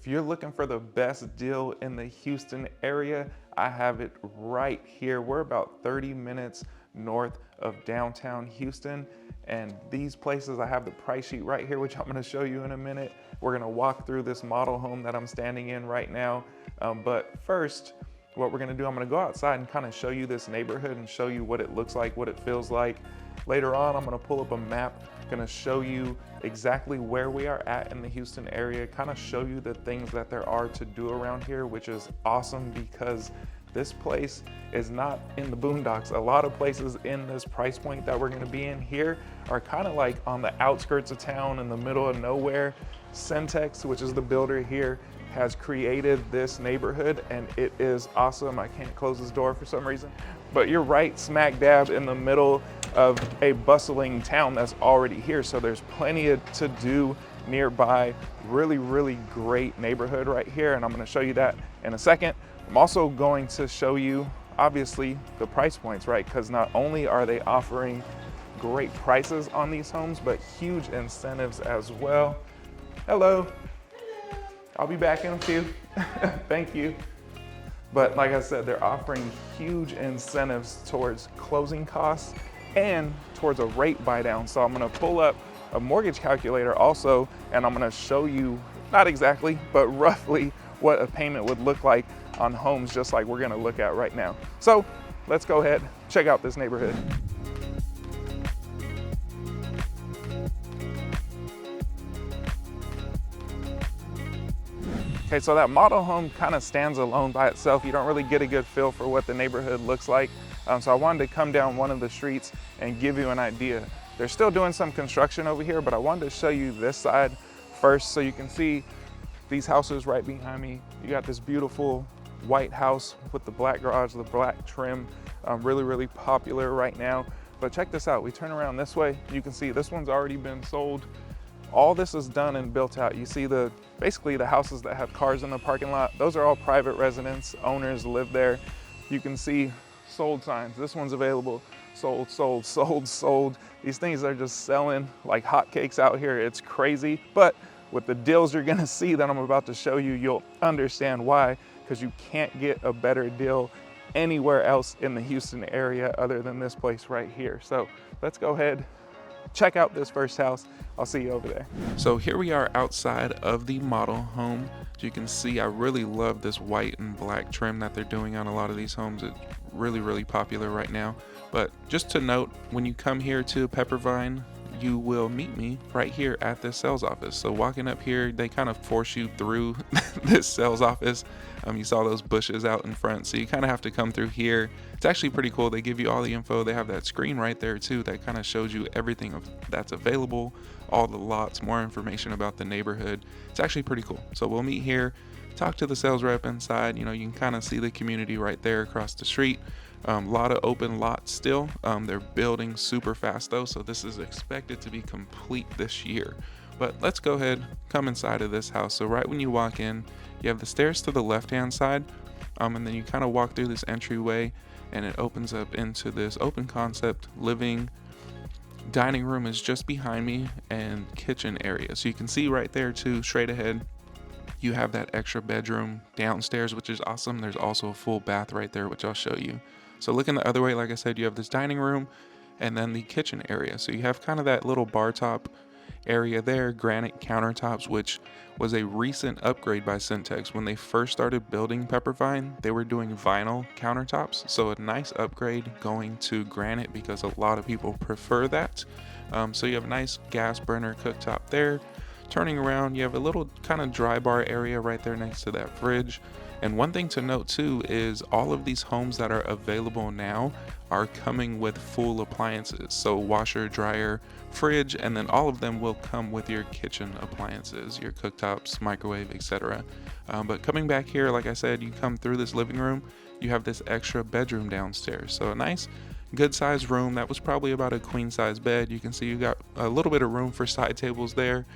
If you're looking for the best deal in the Houston area, I have it right here. We're about 30 minutes north of downtown Houston, and these places, I have the price sheet right here, which I'm gonna show you in a minute. We're gonna walk through this model home that I'm standing in right now. But first, what we're gonna do, I'm gonna go outside and kind of show you this neighborhood and show you what it looks like, what it feels like. Later on, I'm gonna pull up a map, gonna show you exactly where we are at in the Houston area, kind of show you the things that there are to do around here, which is awesome because this place is not in the boondocks. A lot of places in this price point that we're gonna be in here are kind of like on the outskirts of town in the middle of nowhere. Centex, which is the builder here, has created this neighborhood and it is awesome. I can't close this door for some reason, but you're right smack dab in the middle of a bustling town that's already here. So there's plenty to do nearby. Really, really great neighborhood right here. And I'm gonna show you that in a second. I'm also going to show you, obviously, the price points, right? Because not only are they offering great prices on these homes, but huge incentives as well. Hello. I'll be back in a few. Thank you. But like I said, they're offering huge incentives towards closing costs and towards a rate buy down. So I'm gonna pull up a mortgage calculator also, and I'm gonna show you, not exactly, but roughly what a payment would look like on homes just like we're gonna look at right now. So let's go ahead, check out this neighborhood. Okay, so that model home kind of stands alone by itself. You don't really get a good feel for what the neighborhood looks like. So I wanted to come down one of the streets and give you an idea. They're still doing some construction over here, but I wanted to show you this side first so you can see these houses right behind me. You got this beautiful white house with the black garage, the black trim, really, really popular right now. But check this out, we turn around this way, you can see this one's already been sold. All this is done and built out. You see basically the houses that have cars in the parking lot, those are all private residents, owners live there. You can see sold signs. This one's available, sold, sold, sold, sold. These things are just selling like hotcakes out here. It's crazy, but with the deals you're gonna see that I'm about to show you, you'll understand why, because you can't get a better deal anywhere else in the Houston area other than this place right here. So let's go ahead, check out this first house. I'll see you over there. So here we are outside of the model home. As you can see, I really love this white and black trim that they're doing on a lot of these homes. It's really, really popular right now. But just to note, when you come here to Peppervine, you will meet me right here at this sales office. So walking up here, they kind of force you through this sales office. You saw those bushes out in front, so you kind of have to come through here. It's actually pretty cool. They give you all the info. They have that screen right there too that kind of shows you everything that's available, all the lots, more information about the neighborhood. It's actually pretty cool. So we'll meet here, talk to the sales rep inside. You know, you can kind of see the community right there across the street. A lot of open lots still. They're building super fast though, so this is expected to be complete this year. But let's go ahead, come inside of this house. So right when you walk in, you have the stairs to the left-hand side, and then you kind of walk through this entryway, and it opens up into this open concept living. Dining room is just behind me, and kitchen area. So you can see right there too, straight ahead, you have that extra bedroom downstairs, which is awesome. There's also a full bath right there, which I'll show you. So looking the other way, like I said, you have this dining room and then the kitchen area. So you have kind of that little bar top area there, granite countertops, which was a recent upgrade by Centex. When they first started building Peppervine, they were doing vinyl countertops. So a nice upgrade going to granite because a lot of people prefer that. So you have a nice gas burner cooktop there. Turning around, you have a little kind of dry bar area right there next to that fridge. And one thing to note too is all of these homes that are available now are coming with full appliances. So washer, dryer, fridge, and then all of them will come with your kitchen appliances, your cooktops, microwave, etc. But coming back here, like I said, you come through this living room, you have this extra bedroom downstairs. So a nice good sized room that was probably about a queen size bed. You can see you got a little bit of room for side tables there.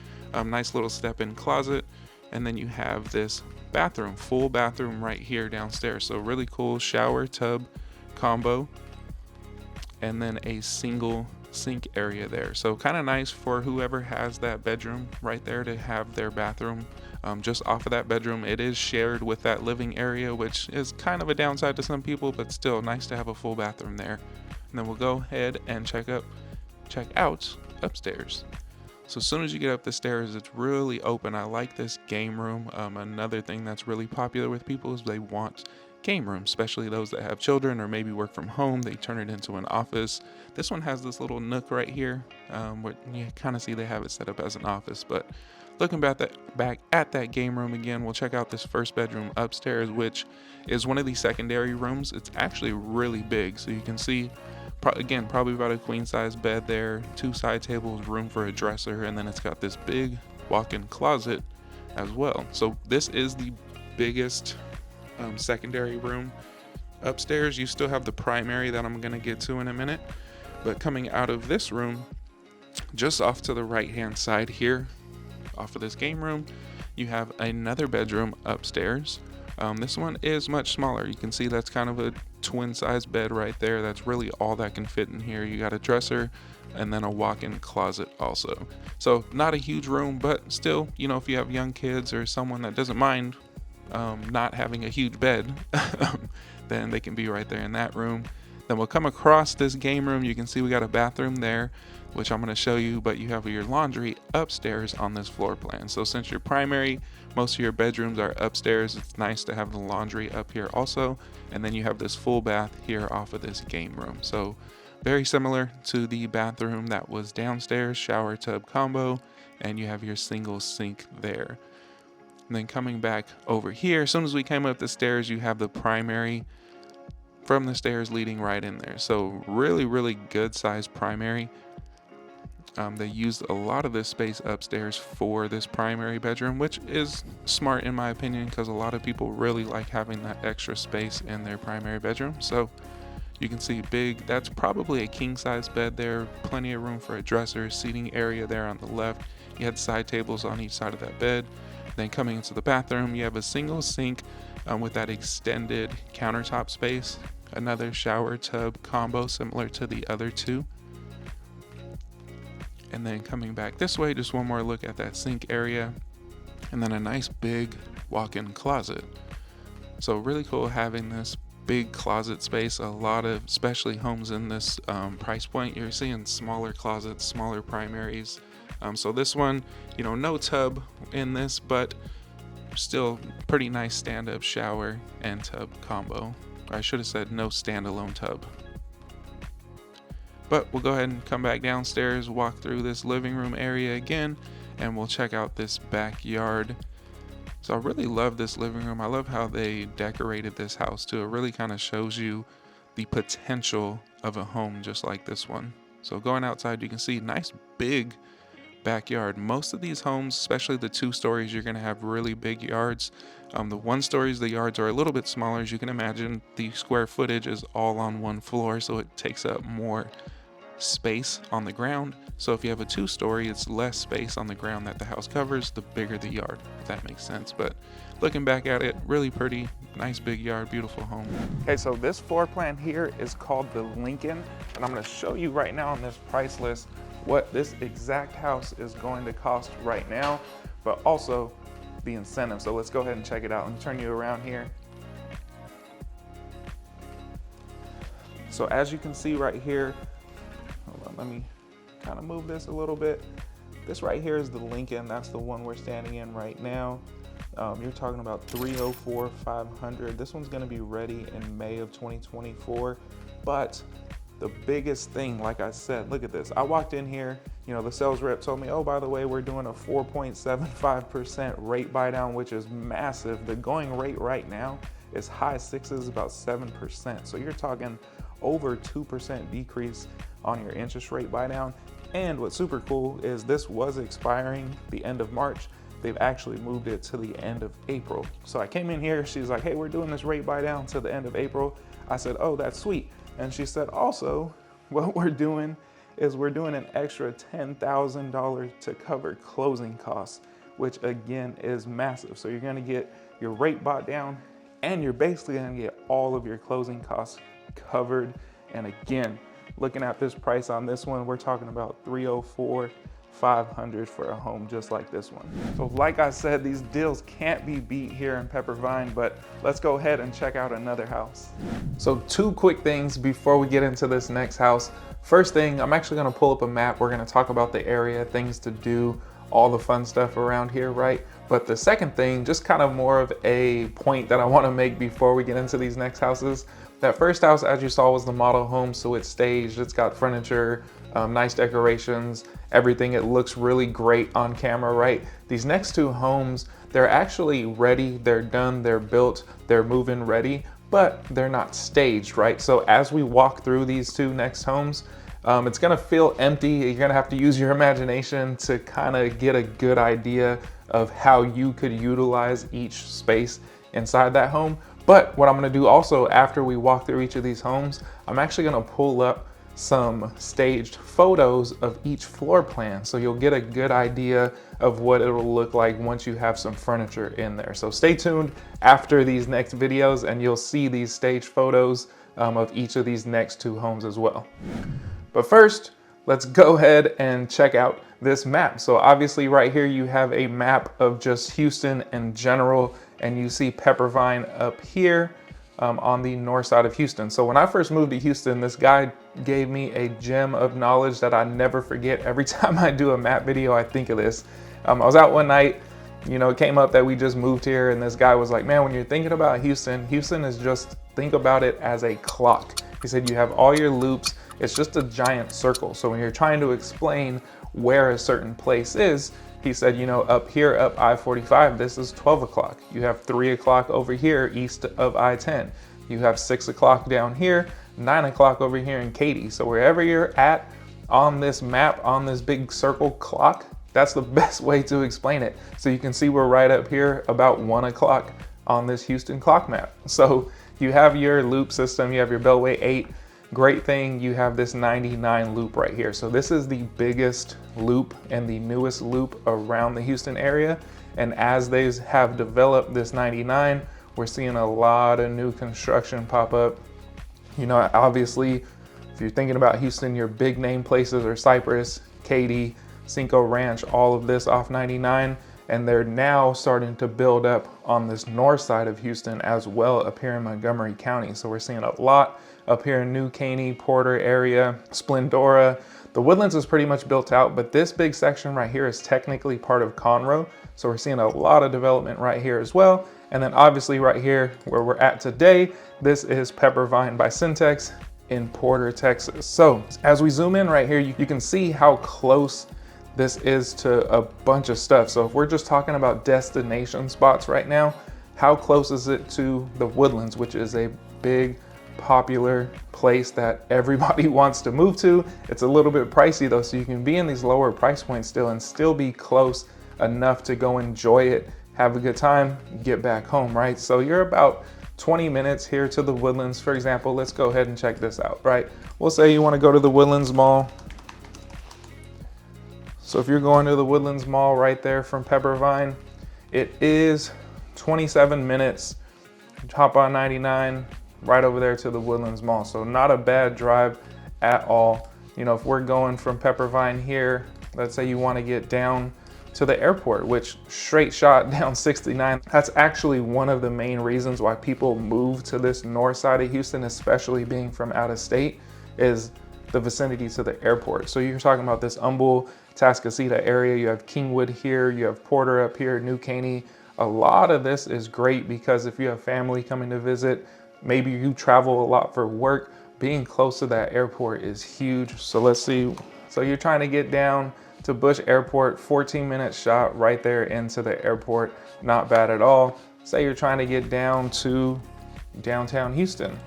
Nice little step-in closet, and then you have this bathroom, full bathroom right here downstairs. So really cool shower tub combo, and then a single sink area there. So kind of nice for whoever has that bedroom right there to have their bathroom just off of that bedroom. It is shared with that living area, which is kind of a downside to some people, but still nice to have a full bathroom there. And then we'll go ahead and check out upstairs. So as soon as you get up the stairs, it's really open. I like this game room. Another thing that's really popular with people is they want game rooms, especially those that have children or maybe work from home. They turn it into an office. This one has this little nook right here, where you kind of see they have it set up as an office. But looking back at that game room again, we'll check out this first bedroom upstairs, which is one of these secondary rooms. It's actually really big, so you can see again, probably about a queen size bed there, 2 side tables, room for a dresser, and then it's got this big walk-in closet as well. So this is the biggest secondary room upstairs. You still have the primary that I'm gonna get to in a minute, but coming out of this room, just off to the right hand side here, off of this game room, you have another bedroom upstairs. This one is much smaller. You can see that's kind of a twin size bed right there. That's really all that can fit in here. You got a dresser and then a walk-in closet also. So not a huge room, but still, you know, if you have young kids or someone that doesn't mind not having a huge bed, then they can be right there in that room. Then we'll come across this game room. You can see we got a bathroom there, which I'm going to show you, but you have your laundry upstairs on this floor plan. So since your primary, most of your bedrooms are upstairs, it's nice to have the laundry up here also. And then you have this full bath here off of this game room. So very similar to the bathroom that was downstairs, shower tub combo, and you have your single sink there. And then coming back over here, as soon as we came up the stairs, you have the primary from the stairs leading right in there. So really, really good sized primary. They used a lot of this space upstairs for this primary bedroom, which is smart in my opinion, because a lot of people really like having that extra space in their primary bedroom. So you can see big, that's probably a king size bed there, plenty of room for a dresser, seating area there on the left. You had side tables on each side of that bed. Then coming into the bathroom, you have a single sink with that extended countertop space, another shower tub combo similar to the other two. And then coming back this way, just one more look at that sink area, and then a nice big walk-in closet. So really cool having this big closet space. A lot of, especially homes in this price point, you're seeing smaller closets, smaller primaries. So this one, you know, no tub in this, but still pretty nice stand-up shower and tub combo. Or I should have said no standalone tub. But we'll go ahead and come back downstairs, walk through this living room area again, and we'll check out this backyard. So I really love this living room. I love how they decorated this house too. It really kind of shows you the potential of a home just like this one. So going outside, you can see nice big backyard. Most of these homes, especially the 2 stories, you're going to have really big yards. The 1 stories, the yards are a little bit smaller. As you can imagine, the square footage is all on one floor, so it takes up more space on the ground. So if you have a 2-story, it's less space on the ground that the house covers, the bigger the yard, if that makes sense. But looking back at it, really pretty, nice big yard, beautiful home. Okay, so this floor plan here is called the Lincoln, and I'm going to show you right now on this price list what this exact house is going to cost right now, but also the incentive. So let's go ahead and check it out. Let me turn you around here. So as you can see right here, hold on, let me kind of move this a little bit. This right here is the Lincoln. That's the one we're standing in right now. You're talking about $304,500. This one's going to be ready in May of 2024. But the biggest thing, like I said, look at this. I walked in here, you know, the sales rep told me, oh, by the way, we're doing a 4.75% rate buy down, which is massive. The going rate right now is high 6s, about 7%. So you're talking over 2% decrease on your interest rate buy down. And what's super cool is this was expiring the end of March. They've actually moved it to the end of April. So I came in here, she's like, hey, we're doing this rate buy down to the end of April. I said, oh, that's sweet. And she said, also, what we're doing is we're doing an extra $10,000 to cover closing costs, which again is massive. So you're gonna get your rate bought down and you're basically gonna get all of your closing costs covered. And again, looking at this price on this one, we're talking about $304,000 $500 for a home just like this one. So like I said, these deals can't be beat here in Peppervine, but let's go ahead and check out another house. So 2 quick things before we get into this next house. First thing, I'm actually gonna pull up a map. We're gonna talk about the area, things to do, all the fun stuff around here, right? But the second thing, just kind of more of a point that I wanna make before we get into these next houses. That first house, as you saw, was the model home, so it's staged, it's got furniture, nice decorations, everything. It looks really great on camera, right? These next 2 homes, they're actually ready, they're done, they're built, they're move-in ready, but they're not staged, right? So as we walk through these 2 next homes, it's gonna feel empty. You're gonna have to use your imagination to kind of get a good idea of how you could utilize each space inside that home. But what I'm gonna do also after we walk through each of these homes, I'm actually gonna pull up some staged photos of each floor plan. So you'll get a good idea of what it'll look like once you have some furniture in there. So stay tuned after these next videos and you'll see these staged photos of each of these next 2 homes as well. But first, let's go ahead and check out this map. So obviously right here you have a map of just Houston in general, and you see Peppervine up here on the north side of Houston. So when I first moved to Houston, this guy gave me a gem of knowledge that I never forget. Every time I do a map video, I think of this. I was out one night, it came up that we just moved here, and this guy was like, man, when you're thinking about Houston, Houston is just, think about it as a clock. He said you have all your loops, it's just a giant circle. So when you're trying to explain where a certain place is, he said, up here, up I-45, this is 12 o'clock. You have 3 o'clock over here, east of I-10. You have 6 o'clock down here, 9 o'clock over here in Katy. So wherever you're at on this map, on this big circle clock, that's the best way to explain it. So you can see we're right up here about 1 o'clock on this Houston clock map. So you have your loop system, you have your Beltway 8. Great thing, you have this 99 loop right here. So this is the biggest loop and the newest loop around the Houston area. And as they have developed this 99, we're seeing a lot of new construction pop up. Obviously, if you're thinking about Houston, your big name places are Cypress, Katy, Cinco Ranch, all of this off 99. And they're now starting to build up on this north side of Houston as well up here in Montgomery County. So we're seeing a lot up here in New Caney, Porter area, Splendora. The Woodlands is pretty much built out, but this big section right here is technically part of Conroe. So we're seeing a lot of development right here as well. And then obviously right here where we're at today, this is Peppervine by Syntex in Porter, Texas. So as we zoom in right here, you can see how close this is to a bunch of stuff. So if we're just talking about destination spots right now, how close is it to the Woodlands, which is a big, popular place that everybody wants to move to. It's a little bit pricey though, so you can be in these lower price points still and still be close enough to go enjoy it, have a good time, get back home, right? So you're about 20 minutes here to the Woodlands. For example, let's go ahead and check this out, right? We'll say you want to go to the Woodlands Mall. So if you're going to the Woodlands Mall right there from Peppervine, it is 27 minutes, hop on 99, right over there to the Woodlands Mall. So not a bad drive at all. If we're going from Peppervine here, let's say you want to get down to the airport, which straight shot down 69. That's actually one of the main reasons why people move to this north side of Houston, especially being from out of state, is the vicinity to the airport. So you're talking about this Humble, Tascasita area, you have Kingwood here, you have Porter up here, New Caney. A lot of this is great because if you have family coming to visit, maybe you travel a lot for work, being close to that airport is huge. So let's see. So you're trying to get down to Bush Airport, 14-minute shot right there into the airport. Not bad at all. Say you're trying to get down to downtown Houston.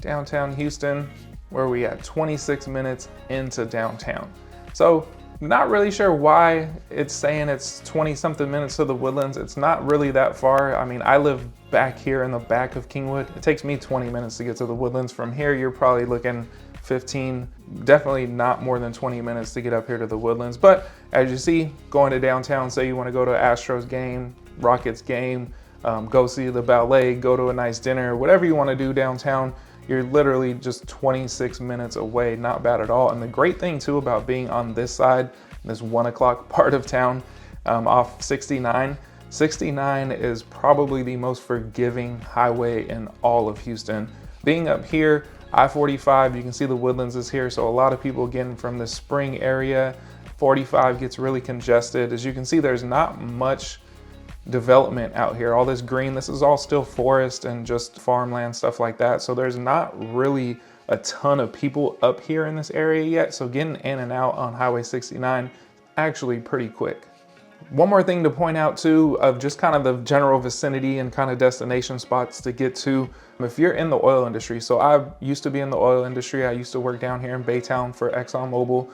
Downtown Houston, where we at 26 minutes into downtown. So not really sure why it's saying it's 20 something minutes to the Woodlands. It's not really that far. I mean, I live back here in the back of Kingwood. It takes me 20 minutes to get to the Woodlands. From here, you're probably looking 15, definitely not more than 20 minutes to get up here to the Woodlands. But as you see, going to downtown, say you want to go to Astros game, Rockets game, go see the ballet, go to a nice dinner, whatever you want to do downtown, You're literally just 26 minutes away, not bad at all. And the great thing too about being on this side, this 1 o'clock part of town, off 69, 69 is probably the most forgiving highway in all of Houston. Being up here, I-45, you can see the Woodlands is here, so a lot of people getting from the Spring area. 45 gets really congested. As you can see, there's not much development out here. All this green, this is all still forest and just farmland, stuff like that. So there's not really a ton of people up here in this area yet. So getting in and out on Highway 69, actually pretty quick. One more thing to point out too, of just kind of the general vicinity and kind of destination spots to get to if you're in the oil industry. So I used to be in the oil industry. I used to work down here in Baytown for ExxonMobil.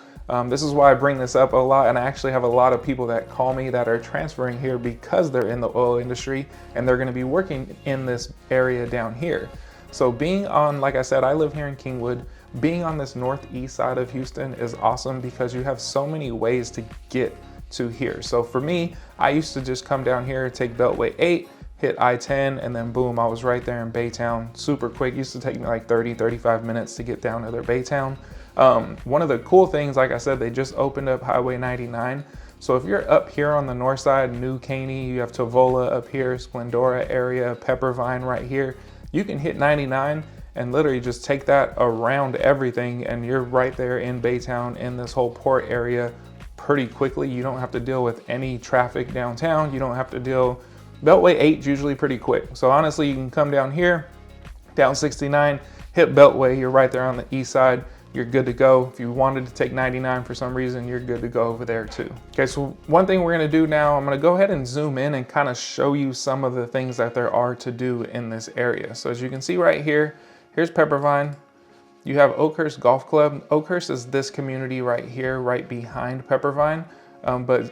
This is why I bring this up a lot, and I actually have a lot of people that call me that are transferring here because they're in the oil industry and they're gonna be working in this area down here. So being on, like I said, I live here in Kingwood. Being on this northeast side of Houston is awesome because you have so many ways to get to here. So for me, I used to just come down here, take Beltway 8, hit I-10, and then boom, I was right there in Baytown. Super quick, used to take me like 30, 35 minutes to get down to their Baytown. One of the cool things, like I said, they just opened up Highway 99. So if you're up here on the north side, New Caney, you have Tovola up here, Splendora area, Peppervine right here, you can hit 99 and literally just take that around everything and you're right there in Baytown in this whole port area pretty quickly. You don't have to deal with any traffic downtown. You don't have to deal, Beltway 8 is usually pretty quick. So honestly, you can come down here, down 69, hit Beltway, you're right there on the east side, you're good to go. If you wanted to take 99 for some reason, you're good to go over there too. Okay, so one thing we're gonna do now, I'm gonna go ahead and zoom in and kind of show you some of the things that there are to do in this area. So as you can see right here, here's Peppervine. You have Oakhurst Golf Club. Oakhurst is this community right here, right behind Peppervine. But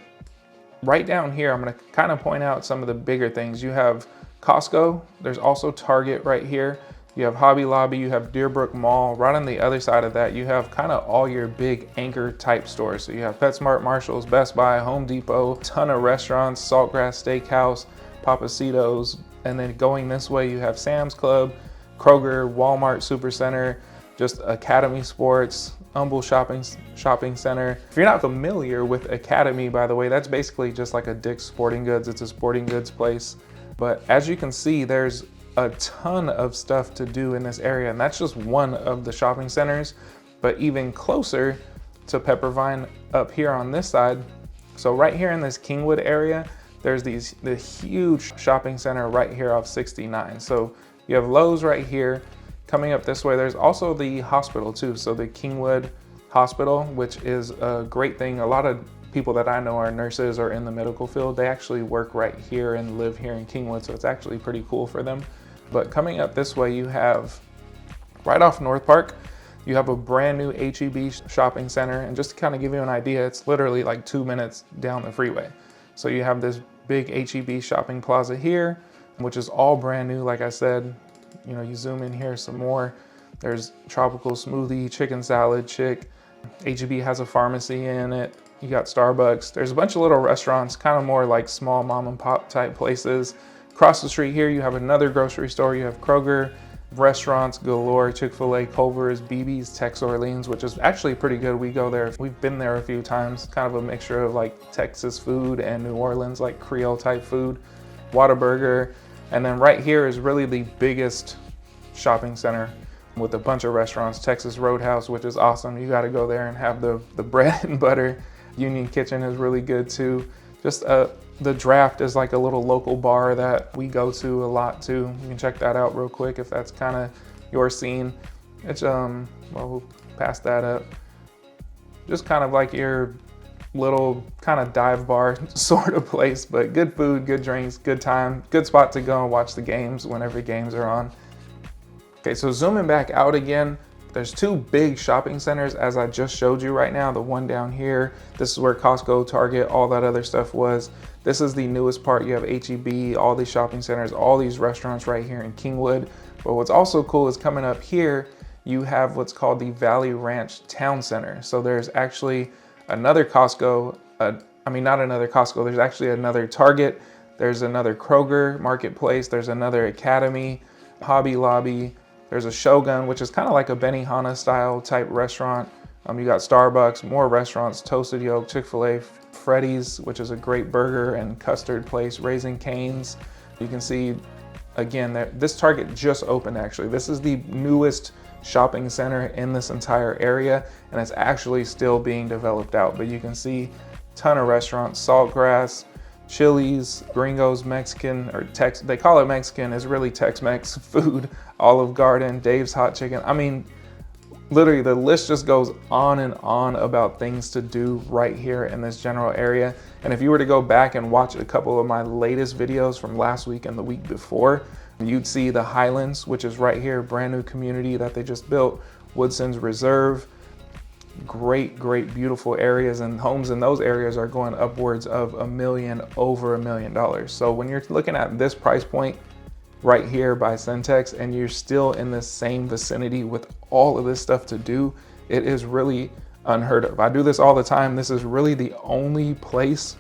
right down here, I'm gonna kind of point out some of the bigger things. You have Costco, there's also Target right here. You have Hobby Lobby, you have Deerbrook Mall. Right on the other side of that, you have kind of all your big anchor type stores. So you have PetSmart, Marshalls, Best Buy, Home Depot, ton of restaurants, Saltgrass Steakhouse, Papacitos. And then going this way, you have Sam's Club, Kroger, Walmart Supercenter, just Academy Sports, Humble Shopping Center. If you're not familiar with Academy, by the way, that's basically just like a Dick's Sporting Goods. It's a sporting goods place. But as you can see, there's a ton of stuff to do in this area, and that's just one of the shopping centers. But even closer to Peppervine up here on this side, so right here in this Kingwood area, there's the huge shopping center right here off 69. So you have Lowe's right here. Coming up this way, there's also the hospital too. So the Kingwood Hospital, which is a great thing. A lot of people that I know are nurses or in the medical field. They actually work right here and live here in Kingwood. So it's actually pretty cool for them. But coming up this way, you have right off North Park, you have a brand new H-E-B shopping center. And just to kind of give you an idea, it's literally like 2 minutes down the freeway. So you have this big H-E-B shopping plaza here, which is all brand new. Like I said, you know, you zoom in here some more. There's tropical smoothie, chicken salad, chick. H-E-B has a pharmacy in it. You got Starbucks. There's a bunch of little restaurants, kind of more like small mom and pop type places. Across the street here, you have another grocery store. You have Kroger, restaurants galore, Chick-fil-A, Culver's, BB's, Tex Orleans, which is actually pretty good. We go there. We've been there a few times. Kind of a mixture of like Texas food and New Orleans, like Creole type food. Whataburger. And then right here is really the biggest shopping center with a bunch of restaurants. Texas Roadhouse, which is awesome. You got to go there and have the bread and butter. Union Kitchen is really good too. Just the Draft is like a little local bar that we go to a lot too. You can check that out real quick if that's kind of your scene. It's well, we'll pass that up. Just kind of like your little kind of dive bar sort of place, but good food, good drinks, good time, good spot to go and watch the games whenever games are on. Okay, so zooming back out again, there's two big shopping centers as I just showed you right now. The one down here, this is where Costco, Target, all that other stuff was. This is the newest part. You have H-E-B, all these shopping centers, all these restaurants right here in Kingwood. But what's also cool is coming up here, you have what's called the Valley Ranch Town Center. So there's actually another Costco, I mean, not another Costco, there's actually another Target, there's another Kroger Marketplace, there's another Academy, Hobby Lobby, There's a Shogun, which is kind of like a Benihana style type restaurant. You got Starbucks, more restaurants, Toasted Yolk, Chick-fil-A, Freddy's, which is a great burger and custard place, Raising Cane's. You can see, again, this Target just opened actually. This is the newest shopping center in this entire area, and it's actually still being developed out. But you can see a ton of restaurants, Saltgrass, Chili's, Gringo's Mexican, or they call it Mexican, it's really Tex-Mex food, Olive Garden, Dave's Hot Chicken. I mean, literally the list just goes on and on about things to do right here in this general area. And if you were to go back and watch a couple of my latest videos from last week and the week before, you'd see the Highlands, which is right here, brand new community that they just built, Woodson's Reserve. Great, beautiful areas, and homes in those areas are going upwards of $1 million, over $1 million. So when you're looking at this price point right here by Centex and you're still in the same vicinity with all of this stuff to do, it is really unheard of. I do this all the time. This is really the only place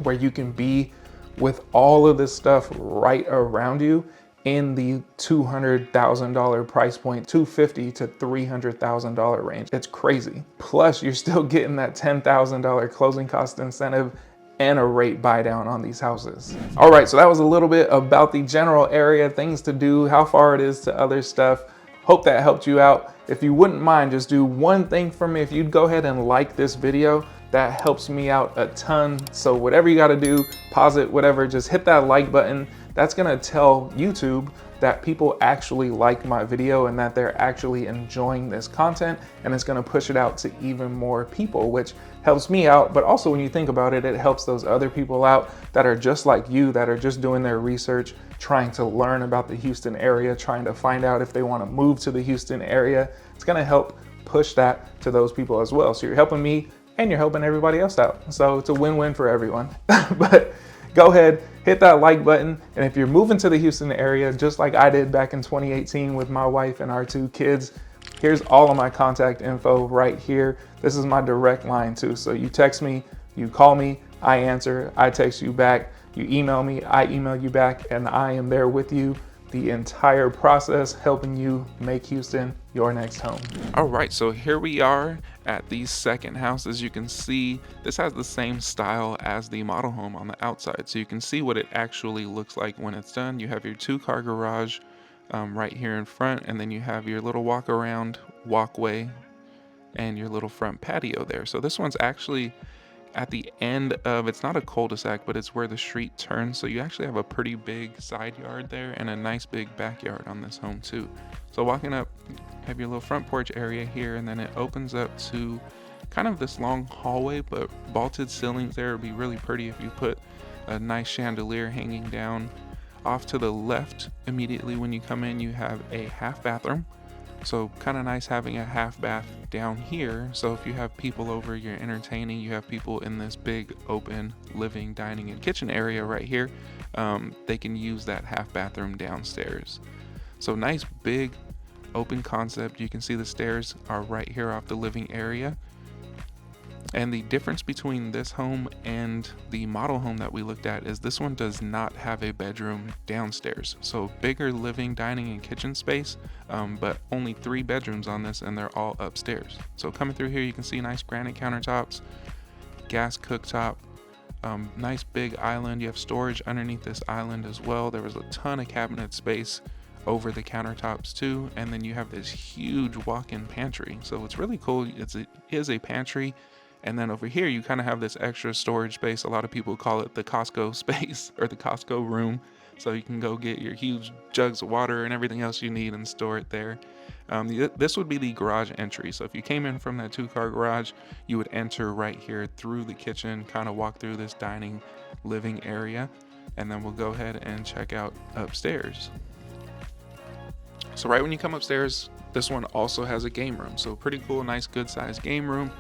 where you can be with all of this stuff right around you in the $200,000 price point, $250,000 to $300,000 range. It's crazy. Plus, you're still getting that $10,000 closing cost incentive and a rate buy down on these houses. All right, so that was a little bit about the general area, things to do, how far it is to other stuff. Hope that helped you out. If you wouldn't mind, just do one thing for me. If you'd go ahead and like this video, that helps me out a ton. So whatever you gotta do, pause it, whatever, just hit that like button. That's gonna tell YouTube that people actually like my video and that they're actually enjoying this content, and it's gonna push it out to even more people, which helps me out. But also when you think about it, it helps those other people out that are just like you, that are just doing their research, trying to learn about the Houston area, trying to find out if they wanna move to the Houston area. It's gonna help push that to those people as well. So you're helping me and you're helping everybody else out. So it's a win-win for everyone. But go ahead, hit that like button. And if you're moving to the Houston area, just like I did back in 2018 with my wife and our 2 kids, here's all of my contact info right here. This is my direct line too. So you text me, you call me, I answer, I text you back, you email me, I email you back, and I am there with you the entire process, helping you make Houston your next home. All right, so here we are at the second house. As you can see, this has the same style as the model home on the outside. So you can see what it actually looks like when it's done. You have your 2-car garage right here in front, and then you have your little walk around walkway and your little front patio there. So this one's actually at the end of, it's not a cul-de-sac, but it's where the street turns. So you actually have a pretty big side yard there and a nice big backyard on this home too. So walking up, have your little front porch area here, and then it opens up to kind of this long hallway, but vaulted ceilings there. Would be really pretty if you put a nice chandelier hanging down. Off to the left, immediately when you come in, you have a half bathroom. So kind of nice having a half bath down here. So if you have people over, you're entertaining, you have people in this big open living, dining, and kitchen area right here, they can use that half bathroom downstairs. So nice big open concept. You can see the stairs are right here off the living area. And the difference between this home and the model home that we looked at is this one does not have a bedroom downstairs. So bigger living, dining, and kitchen space, but only 3 bedrooms on this, and they're all upstairs. So coming through here, you can see nice granite countertops, gas cooktop, nice big island. You have storage underneath this island as well. There was a ton of cabinet space over the countertops too, and then you have this huge walk-in pantry. So it's really cool. It is a pantry. And then over here, you kind of have this extra storage space. A lot of people call it the Costco space or the Costco room. So you can go get your huge jugs of water and everything else you need and store it there. This would be the garage entry. So if you came in from that 2-car garage, you would enter right here through the kitchen, kind of walk through this dining living area. And then we'll go ahead and check out upstairs. So right when you come upstairs, this one also has a game room. So pretty cool, nice, good sized game room.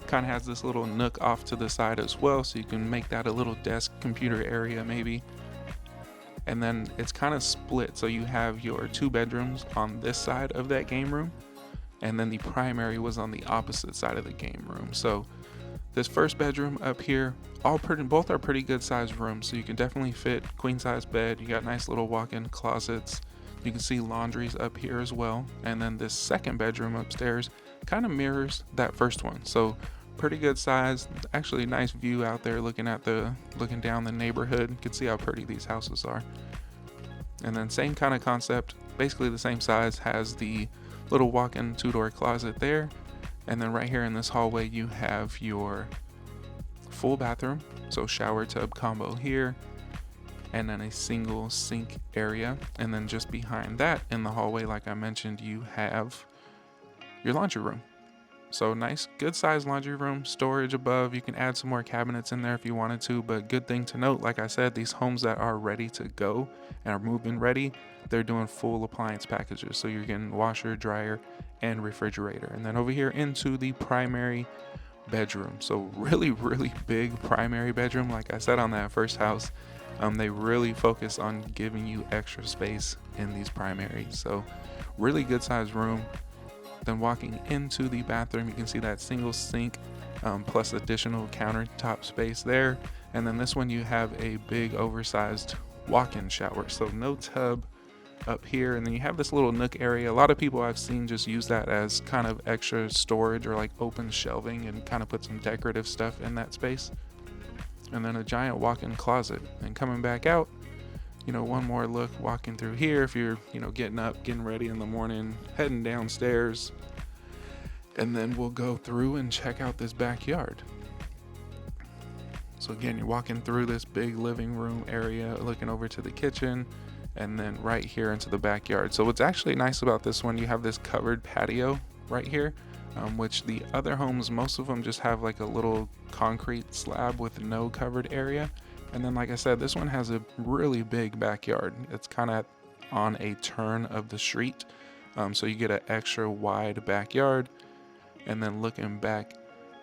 Kind of has this little nook off to the side as well, so you can make that a little desk computer area maybe. And then it's kind of split, so you have your 2 bedrooms on this side of that game room, and then the primary was on the opposite side of the game room. So this first bedroom up here, both are pretty good sized rooms, so you can definitely fit queen size bed. You got nice little walk-in closets, You can see laundries up here as well. And then this second bedroom upstairs kind of mirrors that first one. So pretty good size, actually nice view out there looking down the neighborhood. You can see how pretty these houses are. And then same kind of concept, basically the same size, has the little walk-in 2-door closet there. And then right here in this hallway, you have your full bathroom. So shower tub combo here, and then a single sink area. And then just behind that in the hallway, like I mentioned, you have your laundry room. So nice, good sized laundry room, storage above. You can add some more cabinets in there if you wanted to, but good thing to note, like I said, these homes that are ready to go and are move-in ready, they're doing full appliance packages. So you're getting washer, dryer, and refrigerator. And then over here into the primary bedroom. So really, really big primary bedroom. Like I said on that first house, they really focus on giving you extra space in these primaries. So really good sized room. Then walking into the bathroom, you can see that single sink plus additional countertop space there. And then this one, you have a big oversized walk-in shower. So no tub up here. And then you have this little nook area. A lot of people I've seen just use that as kind of extra storage or like open shelving and kind of put some decorative stuff in that space. And then a giant walk-in closet. And coming back out, one more look walking through here if you're, getting up, getting ready in the morning, heading downstairs. And then we'll go through and check out this backyard. So again, you're walking through this big living room area, looking over to the kitchen, and then right here into the backyard. So what's actually nice about this one, you have this covered patio right here, which the other homes, most of them just have like a little concrete slab with no covered area. And then, like I said, this one has a really big backyard. It's kind of on a turn of the street. So you get an extra wide backyard. And then looking back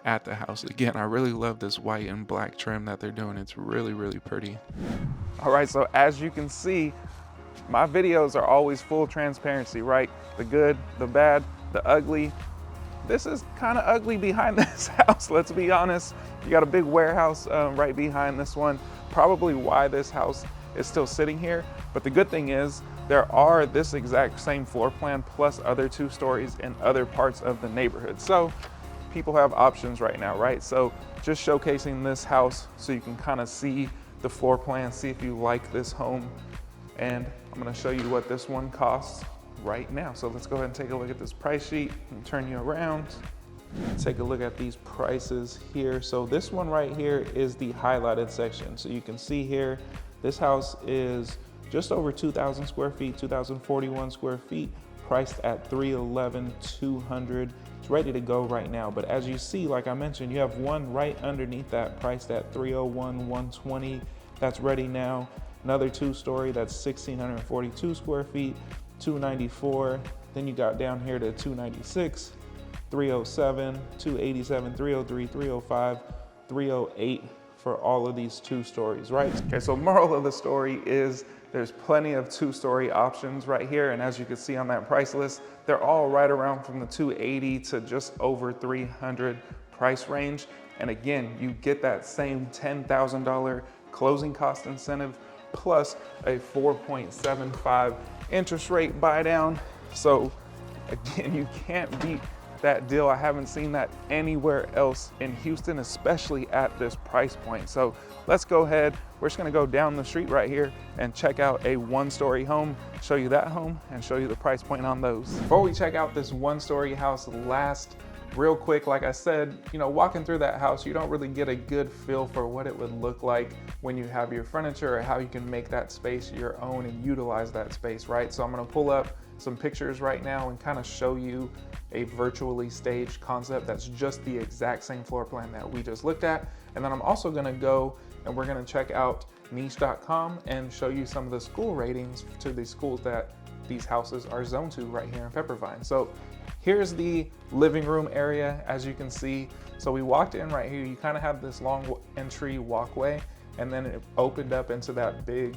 at the house, again, I really love this white and black trim that they're doing. It's really, really pretty. All right, so as you can see, my videos are always full transparency, right? The good, the bad, the ugly. This is kind of ugly behind this house, let's be honest. You got a big warehouse right behind this one. Probably why this house is still sitting here. But the good thing is there are this exact same floor plan plus other 2 stories in other parts of the neighborhood. So people have options right now, right? So just showcasing this house so you can kind of see the floor plan, see if you like this home. And I'm gonna show you what this one costs right now. So let's go ahead and take a look at this price sheet and turn you around. Take a look at these prices here. So this one right here is the highlighted section. So you can see here, this house is just over 2,000 square feet, 2,041 square feet, priced at $311,200. It's ready to go right now. But as you see, like I mentioned, you have one right underneath that priced at $301,120. That's ready now. Another 2-story that's 1,642 square feet, $294. Then you got down here to $296. 307, 287, 303, 305, 308 for all of these 2 stories, right? Okay, so moral of the story is there's plenty of 2-story options right here. And as you can see on that price list, they're all right around from the 280 to just over 300 price range. And again, you get that same $10,000 closing cost incentive plus a 4.75 interest rate buy down. So again, you can't beat that deal. I haven't seen that anywhere else in Houston, especially at this price point. So let's go ahead. We're just gonna go down the street right here and check out a 1-story home, show you that home and show you the price point on those. Before we check out this 1-story house real quick, like I said, walking through that house, you don't really get a good feel for what it would look like when you have your furniture or how you can make that space your own and utilize that space, right? So I'm gonna pull up some pictures right now and kind of show you a virtually staged concept that's just the exact same floor plan that we just looked at. And then I'm also gonna go and we're gonna check out niche.com and show you some of the school ratings to the schools that these houses are zoned to right here in Peppervine. So here's the living room area, as you can see. So we walked in right here, you kind of have this long entry walkway, and then it opened up into that big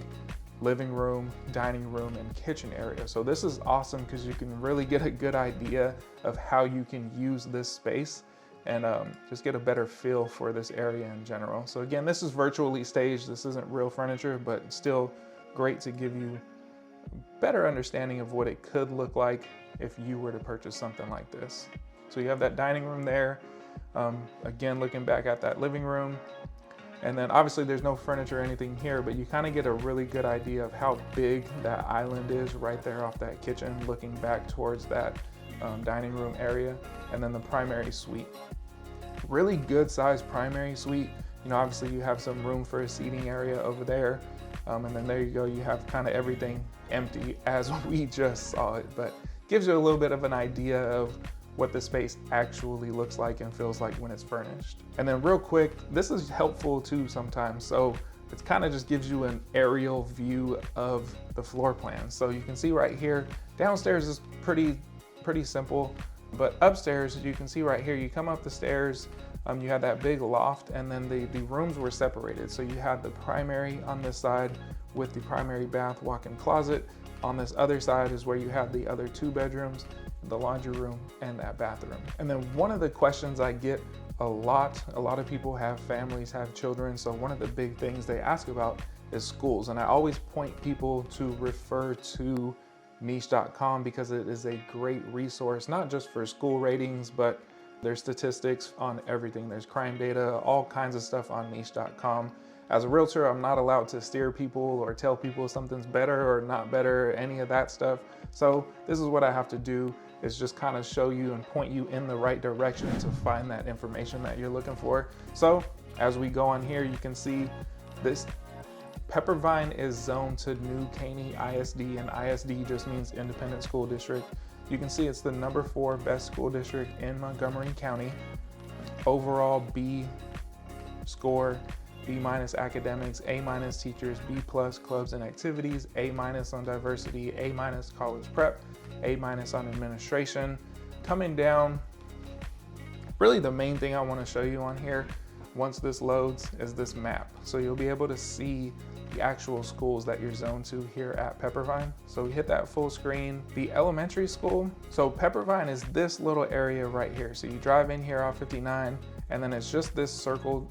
living room, dining room, and kitchen area. So this is awesome because you can really get a good idea of how you can use this space and just get a better feel for this area in general. So again, this is virtually staged. This isn't real furniture, but still great to give you better understanding of what it could look like if you were to purchase something like this. So you have that dining room there. Again, looking back at that living room. And then obviously there's no furniture or anything here, but you kind of get a really good idea of how big that island is right there off that kitchen, looking back towards that dining room area. And then the primary suite. Really good sized primary suite. You know, obviously you have some room for a seating area over there. And then there you go, you have kind of everything empty as we just saw it, but gives you a little bit of an idea of what the space actually looks like and feels like when it's furnished. And then real quick, this is helpful too sometimes. So it kind of just gives you an aerial view of the floor plan. So you can see right here, downstairs is pretty simple, but upstairs, you can see right here, you come up the stairs, you had that big loft, and then the rooms were separated. So you had the primary on this side with the primary bath, walk-in closet. On this other side is where you have the other 2 bedrooms, the laundry room, and that bathroom. And then one of the questions I get a lot of people have families, have children, so one of the big things they ask about is schools. And I always point people to refer to niche.com because it is a great resource, not just for school ratings, but there's statistics on everything. There's crime data, all kinds of stuff on niche.com. As a realtor, I'm not allowed to steer people or tell people something's better or not better, any of that stuff. So this is what I have to do, is just kind of show you and point you in the right direction to find that information that you're looking for. So as we go on here, you can see this Peppervine is zoned to New Caney ISD, and ISD just means Independent School District. You can see it's the number 4 best school district in Montgomery County. Overall B score, B- academics, A- teachers, B+ clubs and activities, A- on diversity, A- college prep, A- on administration. Coming down, really the main thing I want to show you on here, once this loads, is this map. So you'll be able to see the actual schools that you're zoned to here at Peppervine. So we hit that full screen. The elementary school, so Peppervine is this little area right here. So you drive in here off 59, and then it's just this circle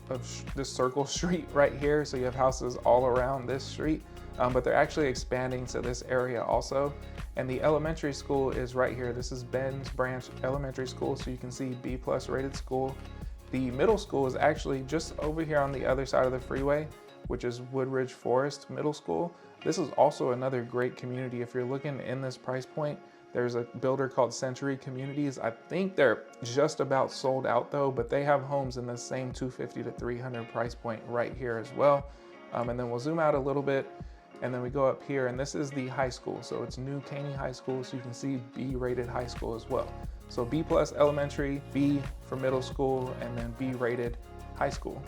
street right here. So you have houses all around this street, but they're actually expanding to this area also. And the elementary school is right here. This is Ben's Branch Elementary School. So you can see B+ rated school. The middle school is actually just over here on the other side of the freeway, which is Woodridge Forest Middle School. This is also another great community. If you're looking in this price point, there's a builder called Century Communities. I think they're just about sold out though, but they have homes in the same $250 to $300 price point right here as well. And then we'll zoom out a little bit, and then we go up here, and this is the high school. So it's New Caney High School, so you can see B-rated high school as well. So B+ elementary, B for middle school, and then B-rated high school.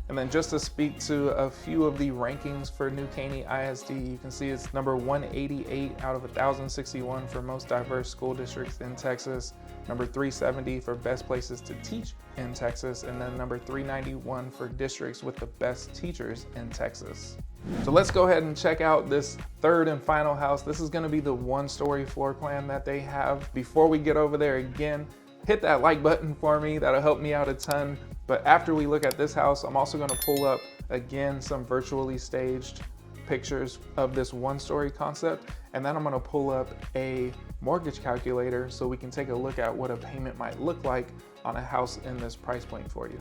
And then just to speak to a few of the rankings for New Caney ISD, you can see it's number 188 out of 1,061 for most diverse school districts in Texas, number 370 for best places to teach in Texas, and then number 391 for districts with the best teachers in Texas. So let's go ahead and check out this third and final house. This is gonna be the 1-story floor plan that they have. Before we get over there, again, hit that like button for me. That'll help me out a ton. But after we look at this house, I'm also gonna pull up, again, some virtually staged pictures of this 1-story concept. And then I'm gonna pull up a mortgage calculator so we can take a look at what a payment might look like on a house in this price point for you.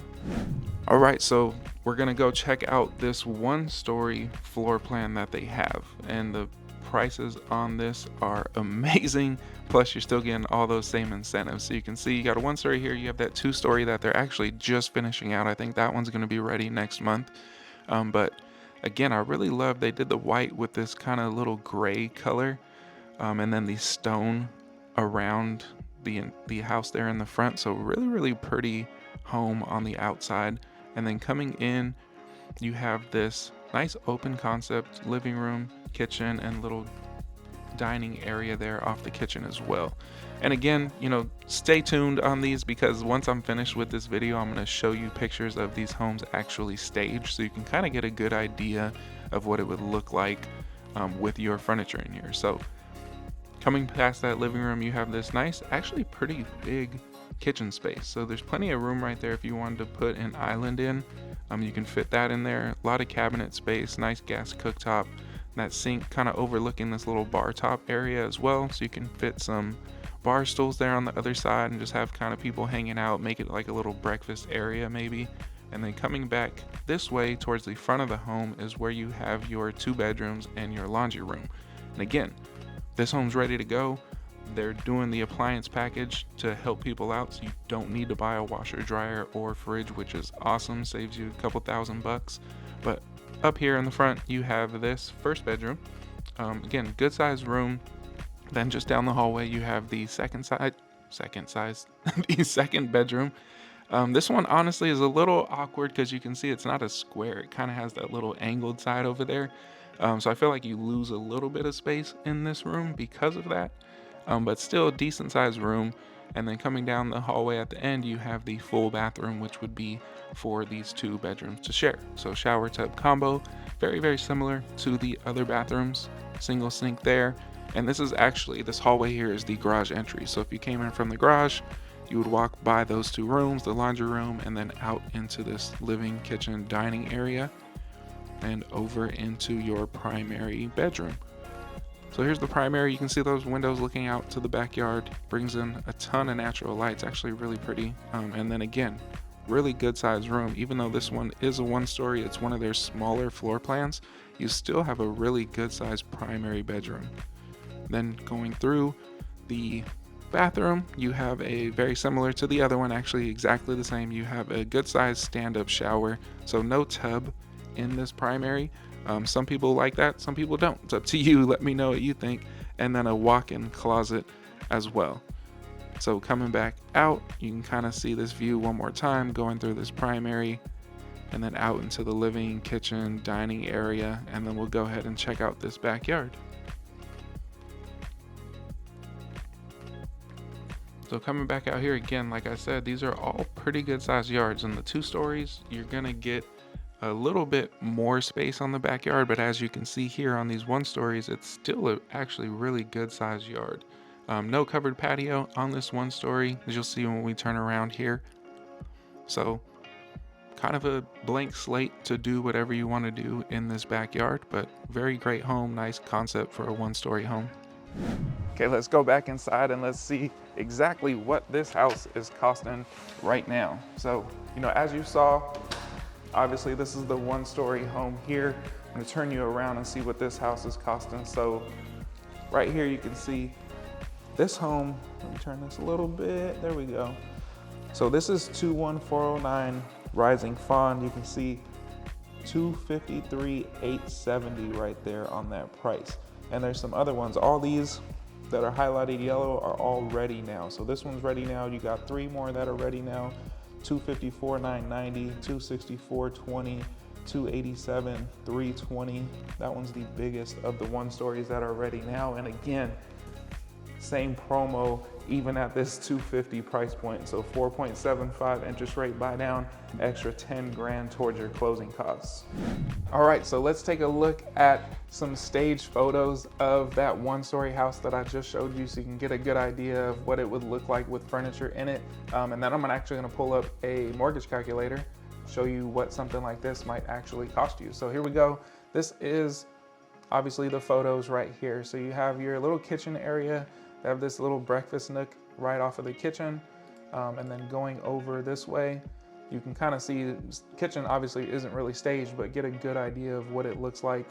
All right, so we're gonna go check out this 1-story floor plan that they have. And the prices on this are amazing. Plus you're still getting all those same incentives. So you can see you got a 1-story here, you have that 2-story that they're actually just finishing out. I think that one's gonna be ready next month. But again, I really love they did the white with this kind of little gray color, and then the stone around the house there in the front. So really pretty home on the outside. And then coming in, you have this nice open concept living room, kitchen, and little dining area there off the kitchen as well. And again, you know, stay tuned on these, because once I'm finished with this video, I'm going to show you pictures of these homes actually staged, so you can kind of get a good idea of what it would look like with your furniture in here. So coming past that living room, you have this nice, actually pretty big kitchen space. So there's plenty of room right there if you wanted to put an island in. You can fit that in there. A lot of cabinet space, nice gas cooktop. that sink kind of overlooking this little bar top area as well, so you can fit some bar stools there on the other side and just have kind of people hanging out, make it like a little breakfast area maybe. And then coming back this way towards the front of the home is where you have your 2 bedrooms and your laundry room. And again, this home's ready to go. They're doing the appliance package to help people out, so you don't need to buy a washer, dryer, or fridge, which is awesome, saves you a couple $1,000. But up here in the front, you have this first bedroom. Again, good sized room. Then just down the hallway, you have the the second bedroom. This one honestly is a little awkward because you can see it's not a square. It kind of has that little angled side over there. So I feel like you lose a little bit of space in this room because of that. But still a decent sized room. And then coming down the hallway at the end, you have the full bathroom, which would be for these 2 bedrooms to share. So shower tub combo, very, very similar to the other bathrooms, single sink there. And this hallway here is the garage entry. So if you came in from the garage, you would walk by those 2 rooms, the laundry room, and then out into this living, kitchen, dining area, and over into your primary bedroom. So here's the primary. You can see those windows looking out to the backyard. Brings in a ton of natural light. It's actually really pretty. And then again, really good sized room. Even though this one is a 1-story, it's one of their smaller floor plans, you still have a really good sized primary bedroom. Then going through the bathroom, you have a very similar to the other one, actually exactly the same. You have a good sized stand-up shower, so no tub in this primary. Some people like that, some people don't. It's up to you. Let me know what you think. And then a walk-in closet as well. So coming back out, you can kind of see this view one more time, going through this primary and then out into the living, kitchen, dining area, and then we'll go ahead and check out this backyard. So coming back out here again, like I said, these are all pretty good sized yards. In the 2 stories, you're gonna get a little bit more space on the backyard, but as you can see here on these 1 stories, it's still actually really good sized yard. No covered patio on this 1 story, as you'll see when we turn around here. So kind of a blank slate to do whatever you want to do in this backyard, but very great home, nice concept for a 1-story home. Okay, let's go back inside and let's see exactly what this house is costing right now. So, as you saw, obviously this is the 1-story home here. I'm gonna turn you around and see what this house is costing. So right here you can see this home. Let me turn this a little bit, there we go. So this is 21409 Rising Fawn. You can see $253,870 right there on that price. And there's some other ones. All these that are highlighted yellow are all ready now. So this one's ready now. You got 3 more that are ready now. $254,990, $264,20, $287,, $320. That one's the biggest of the 1-stories that are ready now. And again, same promo even at this $250 price point. So 4.75 interest rate buy down, extra 10 grand towards your closing costs. All right, so let's take a look at some staged photos of that 1-story house that I just showed you so you can get a good idea of what it would look like with furniture in it. And then I'm actually gonna pull up a mortgage calculator, show you what something like this might actually cost you. So here we go. This is obviously the photos right here. So you have your little kitchen area. They have this little breakfast nook right off of the kitchen. And then going over this way, you can kind of see the kitchen obviously isn't really staged, but get a good idea of what it looks like.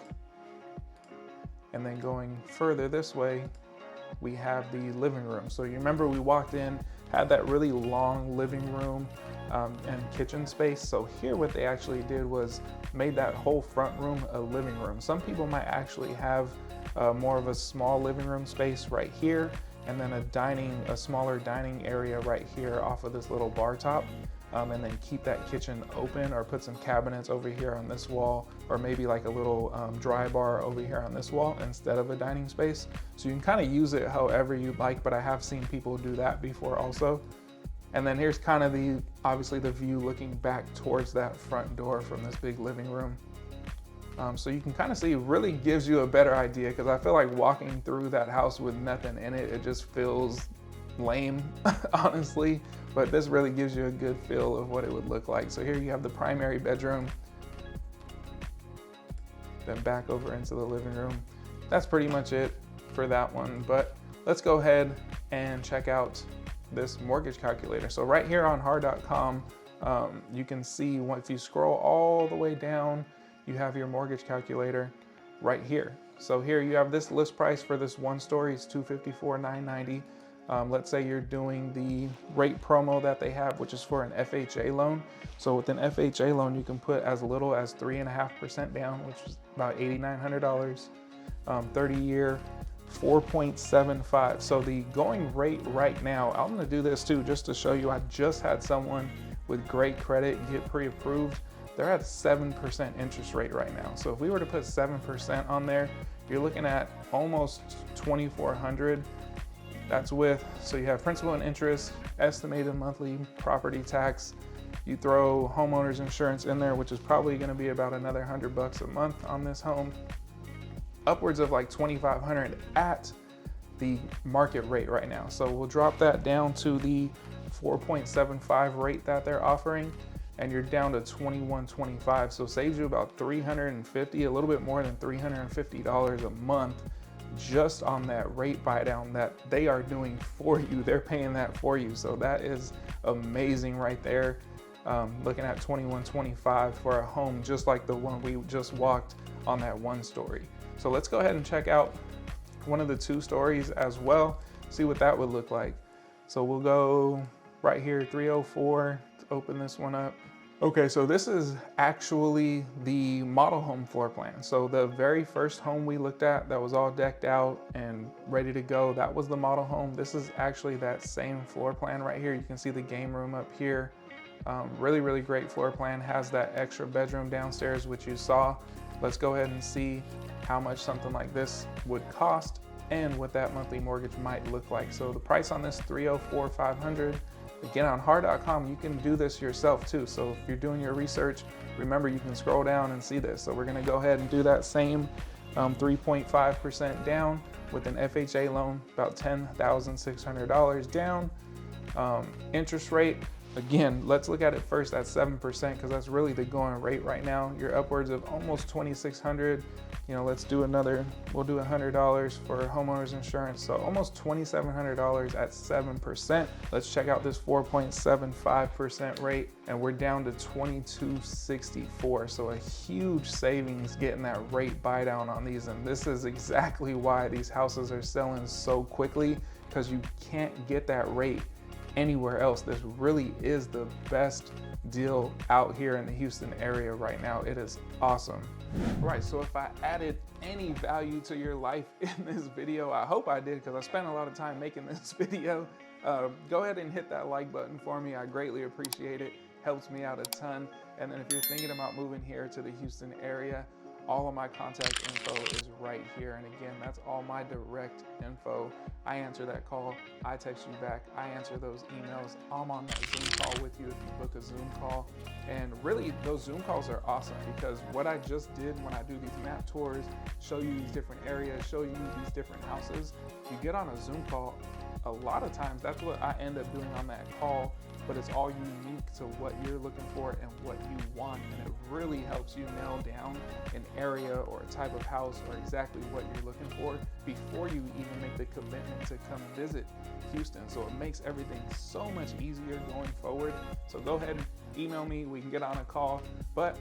And then going further this way, we have the living room. So you remember we walked in, had that really long living room and kitchen space. So here what they actually did was made that whole front room a living room. Some people might actually have more of a small living room space right here, and then a smaller dining area right here off of this little bar top, and then keep that kitchen open, or put some cabinets over here on this wall, or maybe like a little dry bar over here on this wall instead of a dining space. So you can kind of use it however you'd like, but I have seen people do that before also. And then here's kind of obviously the view looking back towards that front door from this big living room. So you can kind of see, it really gives you a better idea, because I feel like walking through that house with nothing in it, it just feels lame, honestly. But this really gives you a good feel of what it would look like. So here you have the primary bedroom. then back over into the living room. That's pretty much it for that one, but let's go ahead and check out this mortgage calculator. So right here on hard.com, you can see if you scroll all the way down, you have your mortgage calculator right here. So here you have this list price for this one story, it's $254,990. Let's say you're doing the rate promo that they have, which is for an FHA loan. So with an FHA loan, you can put as little as 3.5% down, which is about $8,900. 30-year, 4.75. So the going rate right now, I'm gonna do this too, just to show you. I just had someone with great credit get pre-approved. They're at 7% interest rate right now. So if we were to put 7% on there, you're looking at almost $2,400. That's with, so you have principal and interest, estimated monthly property tax. You throw homeowners insurance in there, which is probably gonna be about another $100 a month on this home. Upwards of like $2,500 at the market rate right now. So we'll drop that down to the 4.75 rate that they're offering, and you're down to $2,125. So saves you about $350, a little bit more than $350 a month just on that rate buy down that they are doing for you. They're paying that for you. So that is amazing right there. Looking at $2,125 for a home just like the one we just walked on that one story. So let's go ahead and check out one of the two stories as well, see what that would look like. So we'll go right here, 304, let's open this one up. Okay, so this is actually the model home floor plan. So the very first home we looked at that was all decked out and ready to go, that was the model home. This is actually that same floor plan right here. You can see the game room up here. Really, really great floor plan. Has that extra bedroom downstairs, which you saw. Let's go ahead and see how much something like this would cost and what that monthly mortgage might look like. So the price on this, $304,500. Again, on hard.com, you can do this yourself too. So if you're doing your research, remember you can scroll down and see this. So we're gonna go ahead and do that same 3.5% down with an FHA loan, about $10,600 down. Interest rate, again, let's look at it first at 7% because that's really the going rate right now. You're upwards of almost $2,600. You know, let's do another, we'll do $100 for homeowners insurance. So almost $2,700 at 7%. Let's check out this 4.75% rate and we're down to $2,264. So a huge savings getting that rate buy down on these. And this is exactly why these houses are selling so quickly, because you can't get that rate anywhere else. This really is the best deal out here in the Houston area right now. It is awesome. All right, so if I added any value to your life in this video, I hope I did, because I spent a lot of time making this video. Go ahead and hit that like button for me. I greatly appreciate it. Helps me out a ton. And then if you're thinking about moving here to the Houston area, all of my contact info is right here. And again, that's all my direct info. I answer that call, I text you back, I answer those emails. I'm on that Zoom call with you if you book a Zoom call. And really, those Zoom calls are awesome, because what I just did when I do these map tours, show you these different areas, show you these different houses, you get on a Zoom call, a lot of times that's what I end up doing on that call, but it's all unique to what you're looking for and what you want, and it really helps you nail down an area or a type of house or exactly what you're looking for before you even make the commitment to come visit Houston. So it makes everything so much easier going forward. So go ahead and email me, we can get on a call. But